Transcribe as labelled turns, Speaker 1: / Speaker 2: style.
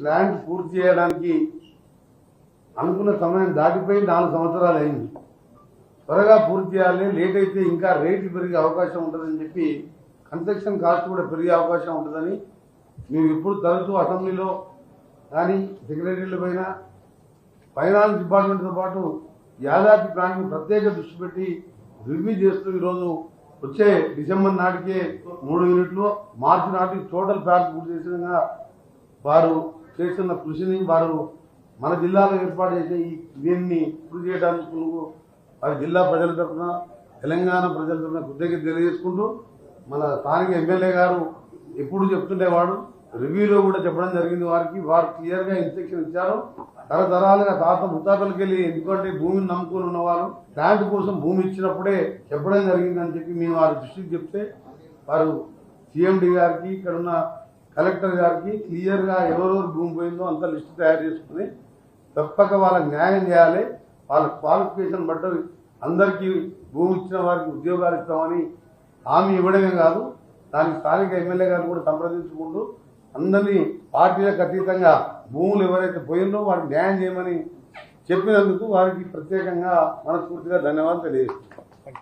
Speaker 1: Plant పూర్తి చేయడానికి అనుకున్న సమయం దాటిపోయి 4 సంవత్సరాలు అయింది. త్వరగా పూర్తి చేయాలి, లేట్ అయితే ఇంకా రేట్లు పెరిగే అవకాశం ఉంటుందని చెప్పి కన్స్ట్రక్షన్ కాస్ట్ కూడా పెరిగే అవకాశం ఉంటుందని మేము ఇప్పుడు తరచూ అసెంబ్లీలో కానీ సెక్రటరీల పైన ఫైనాన్స్ డిపార్ట్మెంట్తో పాటు యాదాద్రి ప్లాంట్ని ప్రత్యేక దృష్టి పెట్టి రివ్యూ చేస్తూ ఈరోజు వచ్చే డిసెంబర్ నాటికే 3 యూనిట్లు, మార్చి నాటికి టోటల్ ప్లాంట్ పూర్తి చేసిన వారు చేస్తున్న కృషిని వారు మన జిల్లాలో ఏర్పాటు చేసే దీన్ని పూర్తి చేయడానికి వారి జిల్లా ప్రజల తరఫున తెలంగాణ ప్రజల తరఫున కృతజ్ఞత తెలియజేసుకుంటూ మన స్థానిక ఎమ్మెల్యే గారు ఎప్పుడు చెప్తుండేవాడు, రివ్యూలో కూడా చెప్పడం జరిగింది. వారు క్లియర్గా ఇన్స్ట్రక్షన్ ఇచ్చారు. తరతరాలుగా ముత్తాతలకి వెళ్ళి, ఎందుకంటే భూమిని నమ్ముకొని ఉన్నవారు ప్లాంట్ కోసం భూమి ఇచ్చినప్పుడే చెప్పడం జరిగిందని చెప్పి మేము వారి దృష్టికి చెప్తే వారు సిఎండి గారికి, ఇక్కడ ఉన్న కలెక్టర్ గారికి క్లియర్గా ఎవరెవరు భూమి పోయిందో అంత లిస్టు తయారు చేసుకుని తప్పక వాళ్ళకి న్యాయం చేయాలి, వాళ్ళ క్వాలిఫికేషన్ బట్టి అందరికీ భూమి ఇచ్చిన వారికి ఉద్యోగాలు ఇస్తామని హామీ ఇవ్వడమే కాదు, దానికి స్థానిక ఎమ్మెల్యే గారు కూడా సంప్రదించుకుంటూ అందరినీ పార్టీలకు అతీతంగా భూములు ఎవరైతే పోయిందో వారికి న్యాయం చేయమని చెప్పినందుకు వారికి ప్రత్యేకంగా మనస్ఫూర్తిగా ధన్యవాదాలు తెలియజేస్తున్నాం.